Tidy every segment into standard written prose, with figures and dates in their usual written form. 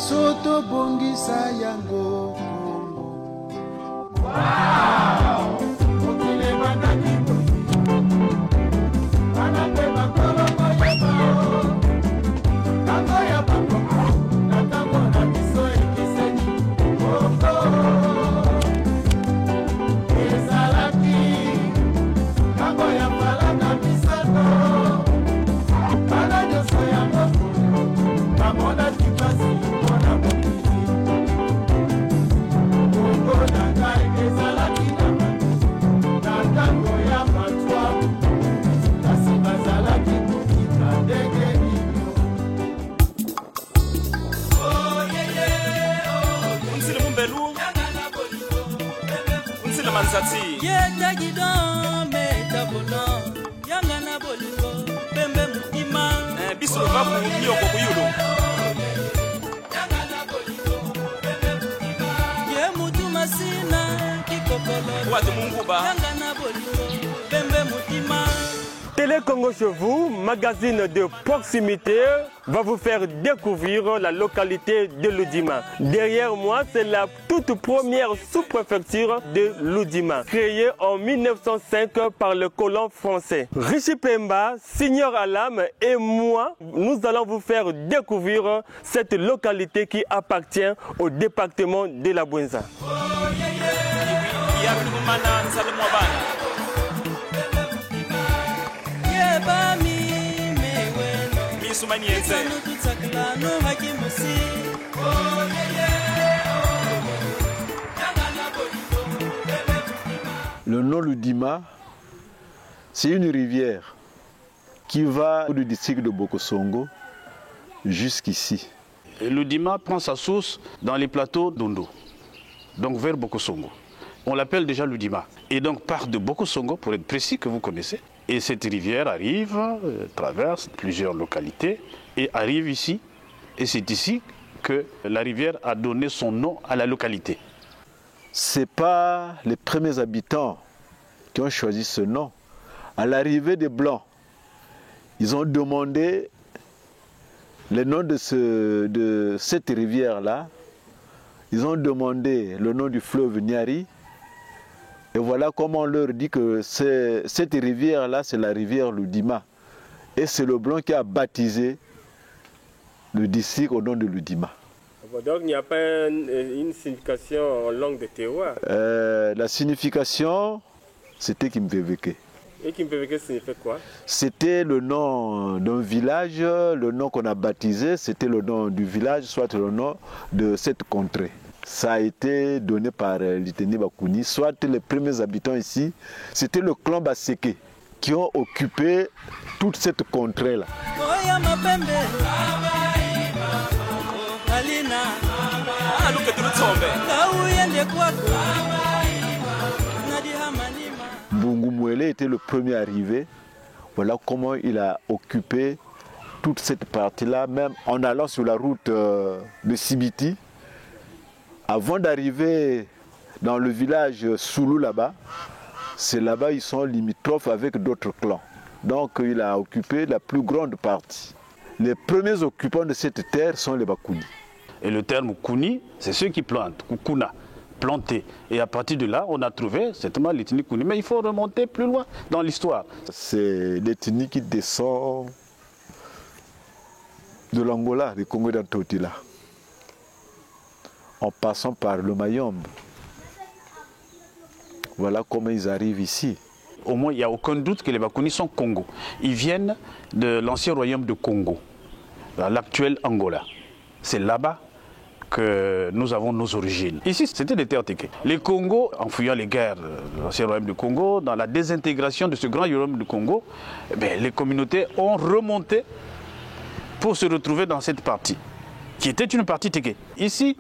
biso tobongisa yango. Wow! Okile bandaki anape bakolo moyeba tango ya bango na tango na biso ekiseni oko ezalaki tango ya palanga misato bana nyonso ya mokolo bamonaki pasi mpona mokili oko na ngai ezalaki na tango ya matwa kasi bazalaki kokita ndenge nino. Unsile Mumbelu, unsile Manzati. Bisolo vaku nyoko kuyulu. Watu Munguba. Télé Congo chez vous, magazine de proximité, va vous faire découvrir la localité de Loudima. Derrière moi, c'est la toute première sous-préfecture de Loudima, créée en 1905 par le colon français. Richie Pemba, Signor Alam et moi, nous allons vous faire découvrir cette localité qui appartient au département de la Bouenza. Le nom Loudima, c'est une rivière qui va du district de Bokosongo jusqu'ici. Loudima prend sa source dans les plateaux d'Ondo, donc vers Bokosongo. On l'appelle déjà Loudima. Et donc part de Bokosongo, pour être précis, que vous connaissez. Et cette rivière arrive, traverse plusieurs localités et arrive ici. Et c'est ici que la rivière a donné son nom à la localité. Ce n'est pas les premiers habitants qui ont choisi ce nom. À l'arrivée des Blancs, ils ont demandé le nom de cette rivière-là. Ils ont demandé le nom du fleuve Nyari. Et voilà comment on leur dit que cette rivière-là, c'est la rivière Loudima. Et c'est le Blanc qui a baptisé le district au nom de Loudima. Donc il n'y a pas une signification en langue de terroir. La signification, c'était Kimpeveke. Et Kimpeveke signifie quoi? C'était le nom d'un village, le nom qu'on a baptisé, c'était le nom du village, soit le nom de cette contrée. Ça a été donné par l'Iteni Bakouni, soit les premiers habitants ici, c'était le clan Baseke qui ont occupé toute cette contrée-là. Bungumwele était le premier arrivé. Voilà comment il a occupé toute cette partie-là, même en allant sur la route de Sibiti. Avant d'arriver dans le village Soulou là-bas, c'est là-bas ils sont limitrophes avec d'autres clans. Donc il a occupé la plus grande partie. Les premiers occupants de cette terre sont les Bakouni. Et le terme Kouni, c'est ceux qui plantent, Kukuna, planter. Et à partir de là, on a trouvé certainement l'ethnie Kouni. Mais il faut remonter plus loin dans l'histoire. C'est l'ethnie qui descend de l'Angola, du Congo d'Antotila, en passant par le Mayombe. Voilà comment ils arrivent ici. Au moins, il n'y a aucun doute que les Bakouni sont Congo. Ils viennent de l'ancien royaume de Congo, l'actuel Angola. C'est là-bas que nous avons nos origines. Ici, c'était des terres Téké. Les Congos, en fuyant les guerres de l'ancien royaume de Congo, dans la désintégration de ce grand royaume de Congo, les communautés ont remonté pour se retrouver dans cette partie, qui était une partie Téké. Ici,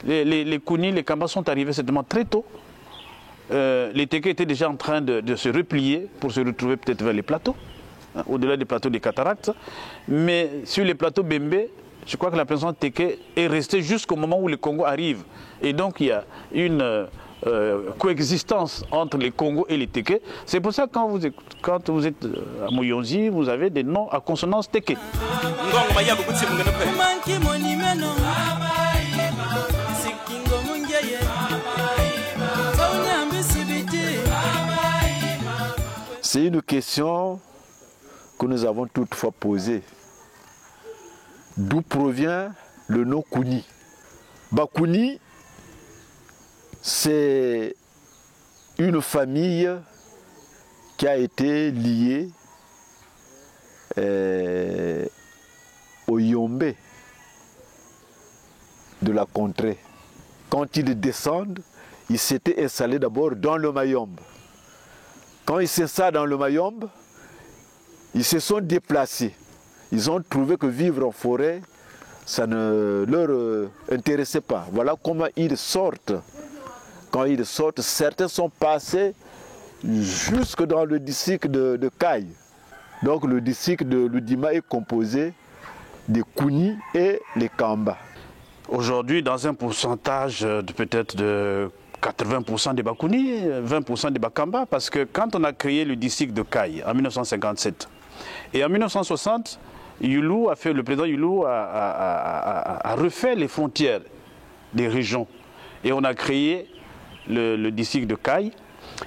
les Kouni, les Kamba sont arrivés certainement très tôt. Les Téké étaient déjà en train de se replier pour se retrouver peut-être vers les plateaux, hein, au-delà des plateaux des cataractes. Mais sur les plateaux Bembe, je crois que la présence Téké est restée jusqu'au moment où le Congo arrive. Et donc il y a une coexistence entre les Congo et les Téké. C'est pour ça que quand vous êtes à Mouyonzi, vous avez des noms à consonance Téké. C'est une question que nous avons toutefois posée. D'où provient le nom Kouni? Bakouni, c'est une famille qui a été liée au Yombe de la contrée. Quand ils descendent, ils s'étaient installés d'abord dans le Mayombe. Quand ils s'installent dans le Mayombe, ils se sont déplacés. Ils ont trouvé que vivre en forêt, ça ne leur intéressait pas. Voilà comment ils sortent. Quand ils sortent, certains sont passés jusque dans le district de Kaye. Donc le district de Ludima est composé des Kouni et les Kamba. Aujourd'hui, dans un pourcentage de peut-être de 80% des Bakouni, 20% des Bakamba, parce que quand on a créé le district de Kaye en 1957, et en 1960, le président Youlou a refait les frontières des régions. Et on a créé le district de Kaye,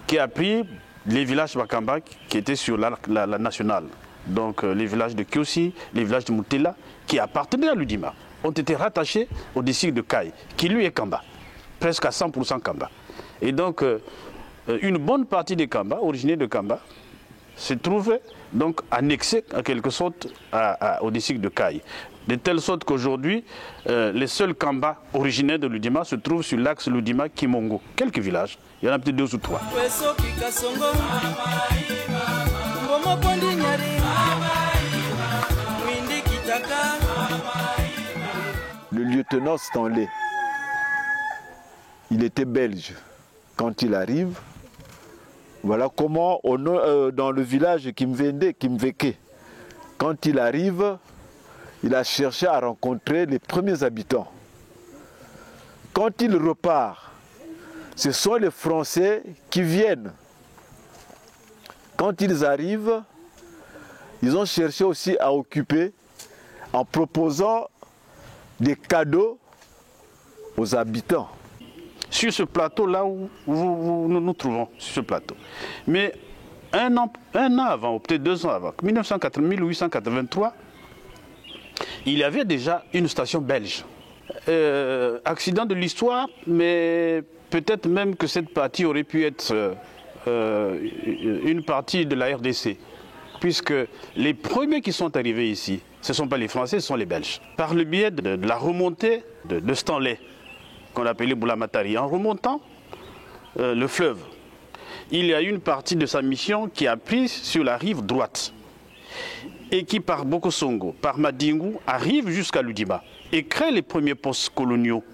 qui a pris les villages Bakamba qui étaient sur la nationale. Donc les villages de Kiosi, les villages de Moutela, qui appartenaient à l'Udima, ont été rattachés au district de Kaye, qui lui est Kamba, presque à 100% Kamba. Et donc une bonne partie des Kamba, originaires de Kamba, se trouvait donc annexé en quelque sorte au district de Kaye. De telle sorte qu'aujourd'hui, les seuls Kamba originaires de l'Udima se trouvent sur l'axe Ludima-Kimongo. Quelques villages, il y en a peut-être 2 ou 3. Le lieutenant Stanley, il était belge. Quand il arrive, voilà comment dans le village Kimveke, quand il arrive, il a cherché à rencontrer les premiers habitants. Quand il repart, ce sont les Français qui viennent. Quand ils arrivent, ils ont cherché aussi à occuper en proposant des cadeaux aux habitants. Sur ce plateau-là où nous nous trouvons, sur ce plateau. Mais un an avant, ou peut-être 2 ans avant, 1883, il y avait déjà une station belge. Accident de l'histoire, mais peut-être même que cette partie aurait pu être une partie de la RDC. Puisque les premiers qui sont arrivés ici, ce ne sont pas les Français, ce sont les Belges. Par le biais de la remontée de Stanley, qu'on appelait Boulamatari, en remontant le fleuve, il y a une partie de sa mission qui a pris sur la rive droite et qui par Bokosongo, par Madingu, arrive jusqu'à Ludima et crée les premiers postes coloniaux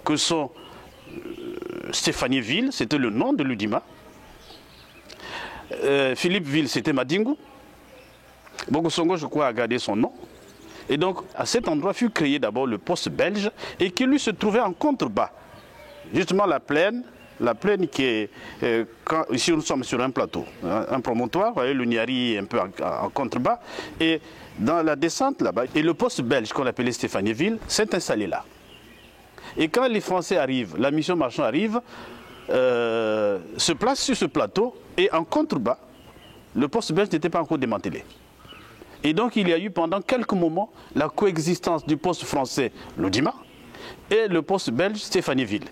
que sont Stéphanieville, c'était le nom de Ludima, Philippeville, c'était Madingu, Bokosongo, je crois, a gardé son nom. Et donc, à cet endroit fut créé d'abord le poste belge et qui lui se trouvait en contrebas. Justement, la plaine qui est... ici, nous sommes sur un plateau, un promontoire, vous voyez, le Niari est un peu en contrebas. Et dans la descente là-bas, et le poste belge qu'on appelait Stéphanieville s'est installé là. Et quand les Français arrivent, la mission Marchand arrive, se place sur ce plateau et en contrebas, le poste belge n'était pas encore démantelé. Et donc il y a eu pendant quelques moments la coexistence du poste français Ludima et le poste belge Stéphanieville.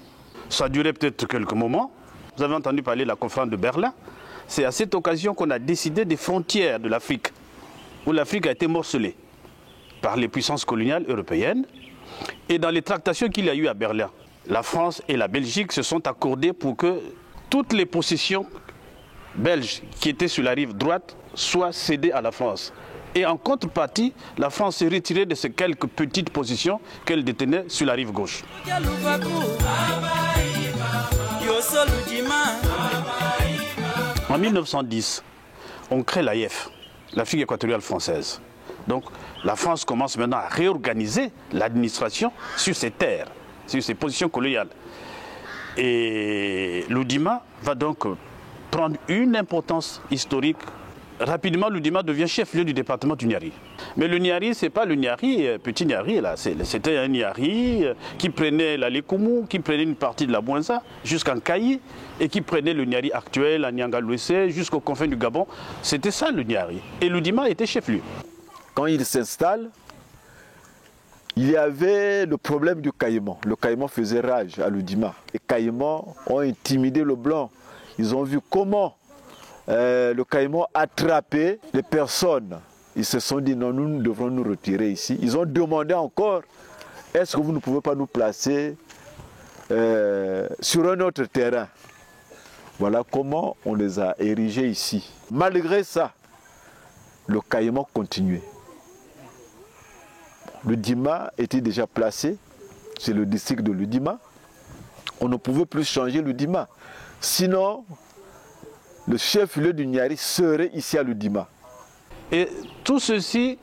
Ça a duré peut-être quelques moments. Vous avez entendu parler de la conférence de Berlin. C'est à cette occasion qu'on a décidé des frontières de l'Afrique, où l'Afrique a été morcelée par les puissances coloniales européennes. Et dans les tractations qu'il y a eu à Berlin, la France et la Belgique se sont accordées pour que toutes les possessions belges qui étaient sur la rive droite soient cédées à la France. Et en contrepartie, la France s'est retirée de ces quelques petites positions qu'elle détenait sur la rive gauche. En 1910, on crée l'AIF, l'Afrique équatoriale française. Donc la France commence maintenant à réorganiser l'administration sur ses terres, sur ses positions coloniales. Et Loudima va donc prendre une importance historique. Rapidement, Loudima devient chef-lieu du département du Niari. Mais le Niari, ce n'est pas le Niari, petit Niari, là. C'était un Niari qui prenait la Lekoumou, qui prenait une partie de la Bouenza jusqu'en Kayi et qui prenait le Niari actuel, à Nianga-Louessé, jusqu'aux confins du Gabon. C'était ça le Niari. Et Loudima était chef-lieu. Quand il s'installe, il y avait le problème du caïman. Le caïman faisait rage à Loudima. Les caïmans ont intimidé le blanc. Ils ont vu comment le caïman attrapait les personnes. Ils se sont dit non, nous devrons nous retirer ici. Ils ont demandé encore, est-ce que vous ne pouvez pas nous placer sur un autre terrain? Voilà comment on les a érigés ici. Malgré ça, le caïman continuait. Le Dima était déjà placé, c'est le district de Ludima. On ne pouvait plus changer le Dima. Sinon, le chef-lieu du Niari serait ici à Ludima. Et tout ceci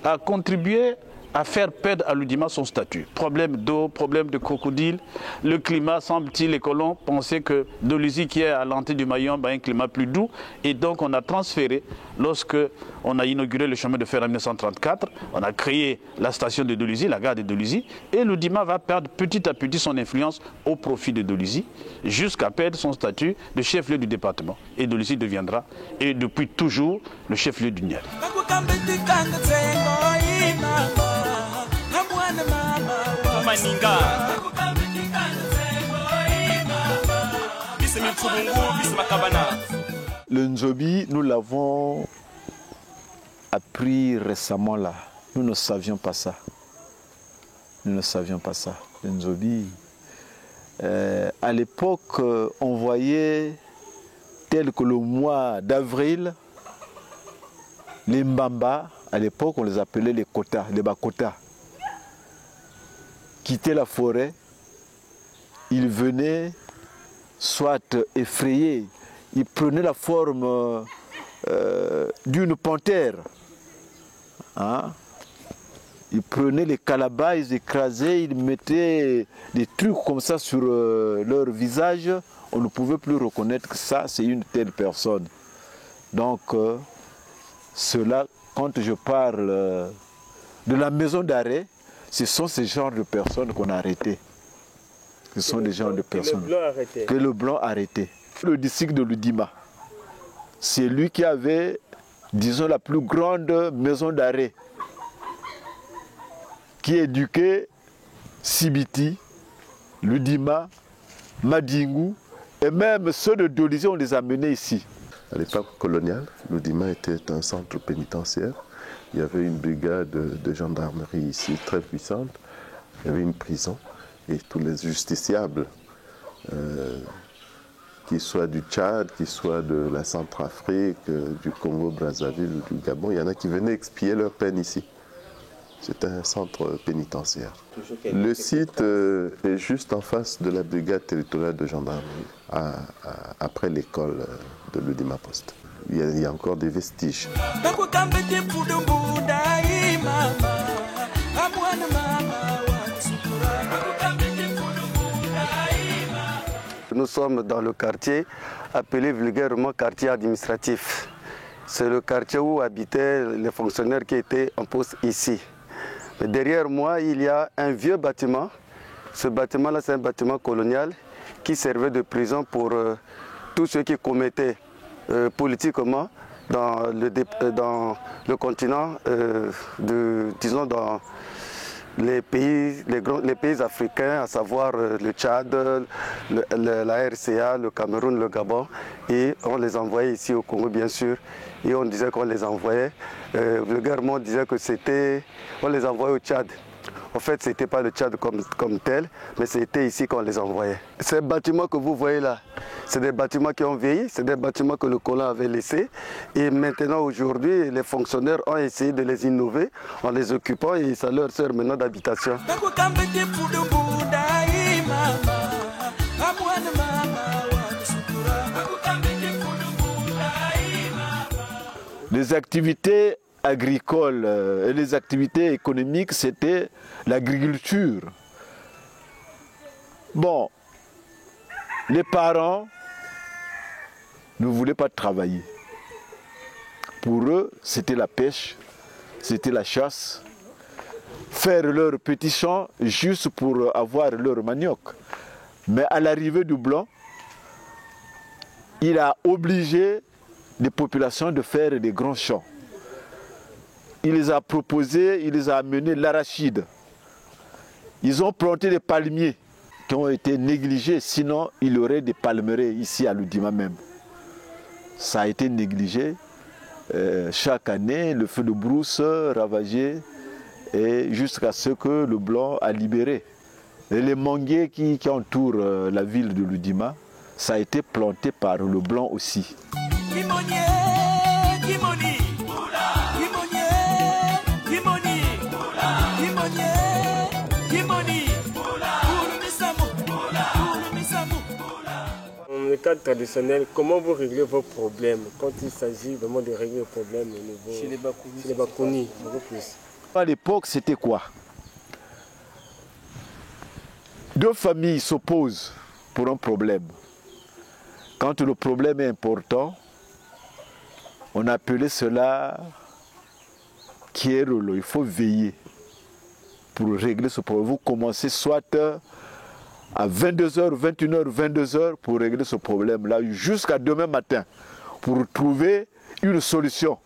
a contribué à faire perdre à Loudima son statut. Problème d'eau, problème de crocodile, le climat, semble-t-il, les colons pensaient que Dolisie, qui est à l'entrée du Mayon, a un climat plus doux. Et donc on a transféré, lorsque on a inauguré le chemin de fer en 1934, on a créé la station de Dolisie, la gare de Dolisie, et Loudima va perdre petit à petit son influence au profit de Dolisie, jusqu'à perdre son statut de chef-lieu du département. Et Dolisie deviendra, et depuis toujours, le chef-lieu du Niari. Le Nzobi, nous l'avons appris récemment là. Nous ne savions pas ça. Nous ne savions pas ça. Le Nzobi, à l'époque, on voyait tel que le mois d'avril, les Mbamba, à l'époque, on les appelait les Kota, les Bakota, quittaient la forêt, ils venaient soit effrayés, ils prenaient la forme d'une panthère. Hein? Ils prenaient les calabas, ils écrasaient, ils mettaient des trucs comme ça sur leur visage. On ne pouvait plus reconnaître que ça, c'est une telle personne. Donc, cela, quand je parle de la maison d'arrêt, ce sont ces genres de personnes qu'on a arrêtées. Ce sont des genres de personnes que le blanc a arrêté. Le district de Ludima, c'est lui qui avait, disons, la plus grande maison d'arrêt, qui éduquait Sibiti, Ludima, Madingu, et même ceux de Dolisie, on les a menés ici. À l'époque coloniale, Ludima était un centre pénitentiaire. Il y avait une brigade de gendarmerie ici très puissante. Il y avait une prison et tous les justiciables, qu'ils soient du Tchad, qu'ils soient de la Centrafrique, du Congo-Brazzaville ou du Gabon, il y en a qui venaient expier leur peine ici. C'était un centre pénitentiaire. Le site est juste en face de la brigade territoriale de gendarmerie, après l'école de Ludima Post. Il y a encore des vestiges. Nous sommes dans le quartier appelé vulgairement quartier administratif. C'est le quartier où habitaient les fonctionnaires qui étaient en poste ici. Mais derrière moi, il y a un vieux bâtiment. Ce bâtiment-là, c'est un bâtiment colonial qui servait de prison pour tous ceux qui commettaient politiquement dans le continent, disons dans les pays africains, à savoir le Tchad, la RCA, le Cameroun, le Gabon. Et on les envoyait ici au Congo, bien sûr. Et on disait qu'on les envoyait. Vulgairement, on disait que on les envoyait au Tchad. En fait, ce n'était pas le Tchad comme tel, mais c'était ici qu'on les envoyait. Ces bâtiments que vous voyez là, c'est des bâtiments qui ont vieilli, c'est des bâtiments que le colon avait laissés. Et maintenant, aujourd'hui, les fonctionnaires ont essayé de les innover en les occupant et ça leur sert maintenant d'habitation. Les activités agricoles et les activités économiques, c'était l'agriculture. Bon, Les parents ne voulaient pas travailler. Pour eux, c'était la pêche, c'était la chasse, faire leur petit champ juste pour avoir leur manioc. Mais à l'arrivée du blanc, il a obligé les populations de faire des grands champs. Il les a proposé, il les a amené l'arachide. Ils ont planté des palmiers qui ont été négligés, sinon il y aurait des palmeraies ici à Loudima même. Ça a été négligé. Chaque année, le feu de brousse ravagé et jusqu'à ce que le blanc a libéré. Et les manguiers qui entourent la ville de Loudima, ça a été planté par le blanc aussi. Dans le cadre traditionnel, comment vous réglez vos problèmes quand il s'agit vraiment de régler les problèmes au niveau chez les Bakounis, À l'époque, c'était quoi? Deux familles s'opposent pour un problème. Quand le problème est important, on appelait cela Kierolo. Il faut veiller pour régler ce problème. Vous commencez soit à 22h, 21h, 22h pour régler ce problème-là jusqu'à demain matin pour trouver une solution.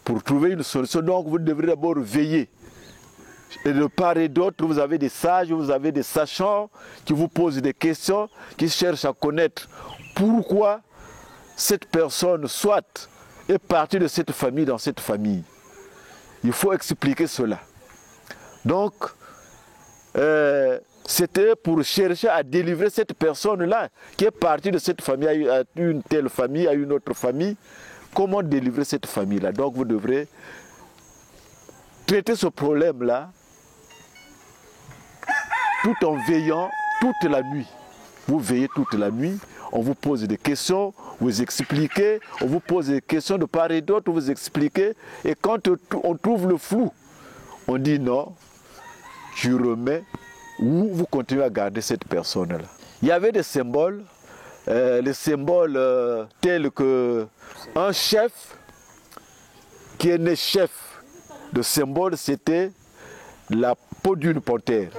Pour trouver une solution, donc vous devrez d'abord veiller. Et de part et d'autre, vous avez des sages, vous avez des sachants qui vous posent des questions, qui cherchent à connaître pourquoi cette personne soit est partie de cette famille dans cette famille. Il faut expliquer cela. Donc, c'était pour chercher à délivrer cette personne-là qui est partie de cette famille à une telle famille, à une autre famille. Comment délivrer cette famille-là? Donc vous devrez traiter ce problème-là tout en veillant toute la nuit. Vous veillez toute la nuit, on vous pose des questions, vous expliquez, on vous pose des questions de part et d'autre, vous expliquez. Et quand on trouve le flou, on dit non, je remets, ou vous continuez à garder cette personne-là. Il y avait des symboles, les symboles tels que un chef qui est né chef. Le symbole, c'était la peau d'une panthère.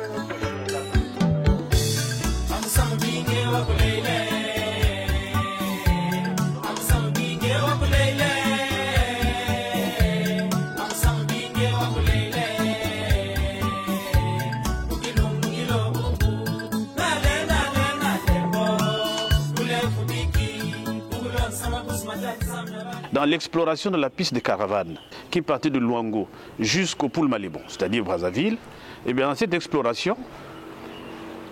Dans l'exploration de la piste de caravane qui partait de Luango jusqu'au Poul-Malibon, c'est-à-dire Brazzaville, et bien dans cette exploration,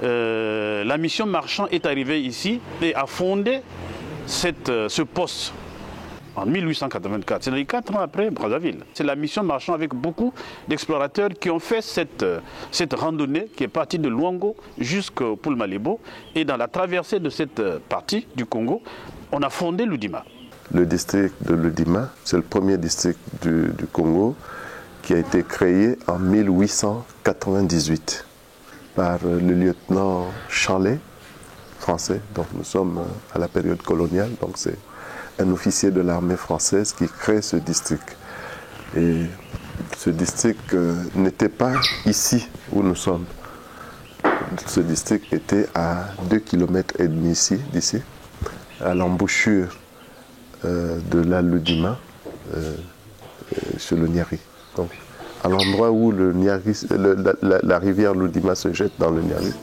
la mission marchand est arrivée ici et a fondé ce poste en 1884. C'est-à-dire 4 ans après Brazzaville. C'est la mission marchand avec beaucoup d'explorateurs qui ont fait cette randonnée qui est partie de Luango jusqu'au Poul-Malibon. Et dans la traversée de cette partie du Congo, on a fondé Loudima. Le district de Loudima, c'est le premier district du Congo qui a été créé en 1898 par le lieutenant Chanlet, français. Donc nous sommes à la période coloniale, donc c'est un officier de l'armée française qui crée ce district. Et ce district n'était pas ici où nous sommes. Ce district était à 2,5 km d'ici, à l'embouchure de la Loudima, sur le Niari. Donc, à l'endroit où le Niari, la rivière Loudima se jette dans le Niari.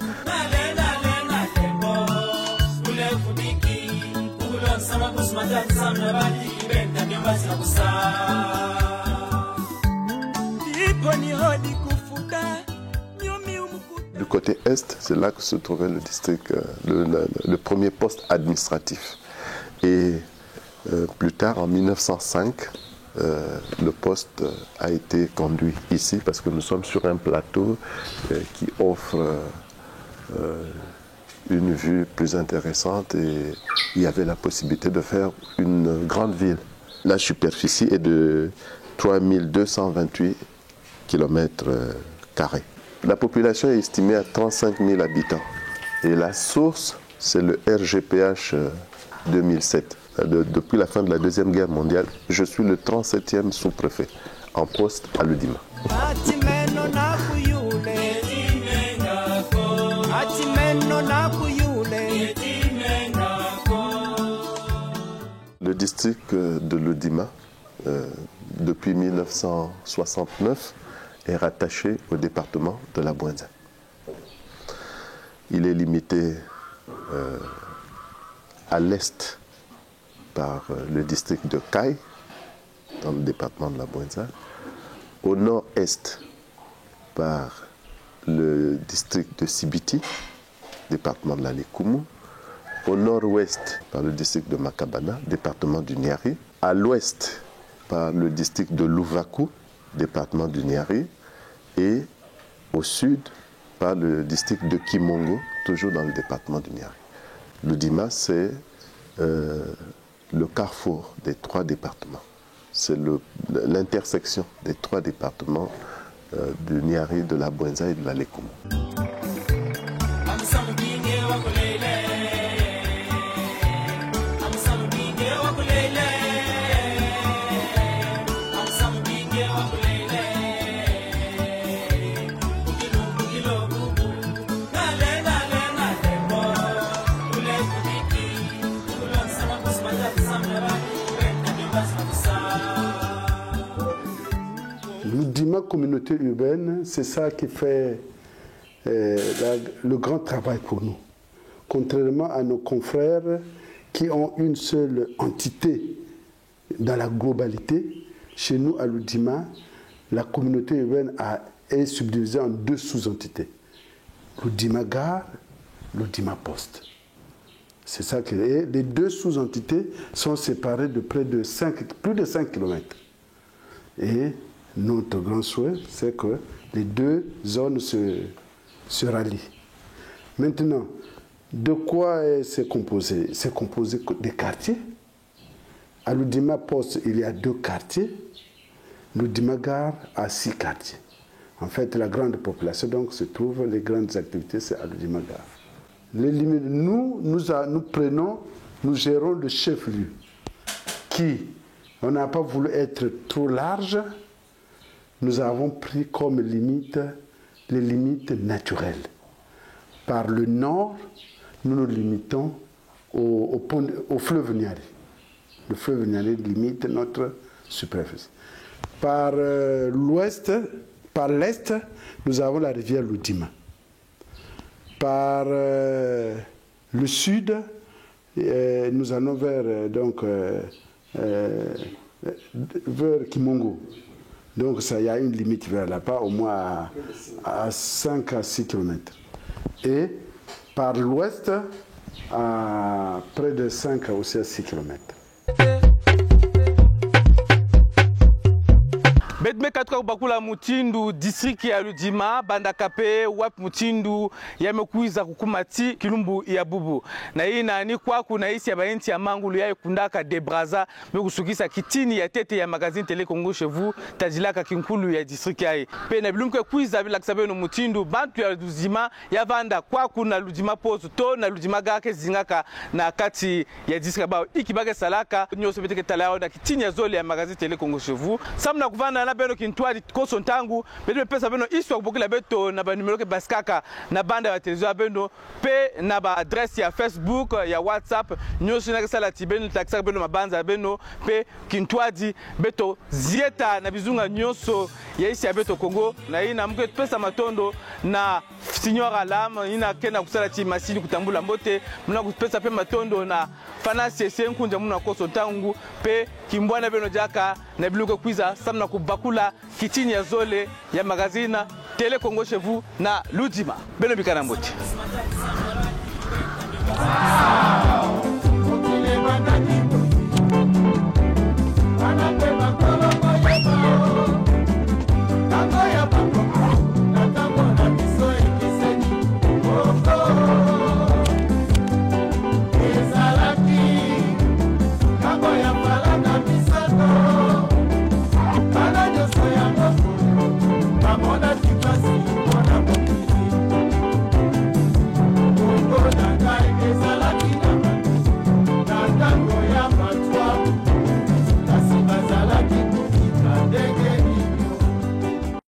Du côté est, c'est là que se trouvait le district, le premier poste administratif. Et plus tard, en 1905, le poste a été conduit ici parce que nous sommes sur un plateau qui offre une vue plus intéressante et il y avait la possibilité de faire une grande ville. La superficie est de 3228 km². La population est estimée à 35 000 habitants Et la source, c'est le RGPH 2007. Depuis la fin de la Deuxième Guerre mondiale, je suis le 37e sous-préfet en poste à Lodima. Le district de Lodima, depuis 1969, est rattaché au département de la Bouenza. Il est limité à l'est par le district de Kai, dans le département de la Bouenza, au nord-est par le district de Sibiti, département de la Lekumu, au nord-ouest par le district de Makabana, département du Niari, à l'ouest par le district de Louvakou, département du Niari, et au sud par le district de Kimongo, toujours dans le département du Niari. Lodima, c'est le carrefour des trois départements. C'est l'intersection des trois départements du Niari, de la Bouenza et de la Lekumu. Lodima communauté urbaine, c'est ça qui fait le grand travail pour nous. Contrairement à nos confrères qui ont une seule entité dans la globalité, chez nous à Lodima, la communauté urbaine est subdivisée en deux sous-entités. Lodima Gare, Lodima Poste. C'est ça que les deux sous-entités sont séparées de plus de 5 km. Et notre grand souhait, c'est que les deux zones se rallient. Maintenant, de quoi c'est composé? C'est composé des quartiers. À Lodima Poste, il y a 2 quartiers. Lodima Gare a 6 quartiers. En fait, la grande population donc, se trouve, les grandes activités, c'est à Lodima Gare. Les limites, nous gérons le chef-lieu qui, on n'a pas voulu être trop large. Nous avons pris comme limite les limites naturelles. Par le nord, nous nous limitons au fleuve Niari. Le fleuve Niari limite notre superficie. Par l'ouest, par l'est, nous avons la rivière Lodima. Par le sud, nous allons vers Kimongo. Donc il y a une limite vers là-bas, au moins à 5 à 6 km. Et par l'ouest, à près de 5 à 6 km. Bedme katika bakula mutindu district ya Lodima bandakape wap mutindu ya mekuiza kukumati kilumbu ya bubu na hii nani kwa kuna isi ya bainti ya mangulu ya kundaka de braza mekusukisa kitini ya tete ya magazine Télé Congo chez vous tajilaka kinkulu ya district ya pe na bilumke kuiza bila kusabeno mutindu bantu ya Lodima ya vanda kwa kuna Lodima Poste to na Lodima Gare zingaka na kati ya district ba ikibage salaka nyoso beteke talao na kitini ya zole ya magazine Télé Congo chez vous samna kuvana na beno kintwadi koso ntangu bedo pesa beno iswa kubokila beto na ba numero ke baskaka na banda ya television beno pe na ba adresse ya Facebook ya WhatsApp nyoso na sala tibeno taxa beno mabanza beno pe kintwadi beto zieta na bizunga nyoso ya isi ya beto Congo na ina mke pesa matondo na Signor Alam ina kena kusala ti masili kutambula mbote mna kupesa pe matondo na fanasi senkunja muna koso ntangu pe kimbwana beno jaka na biluko kwiza samna kubakula kitini ya zole ya magazina Télé Congo chez vous na Lodima beno bikana mbote.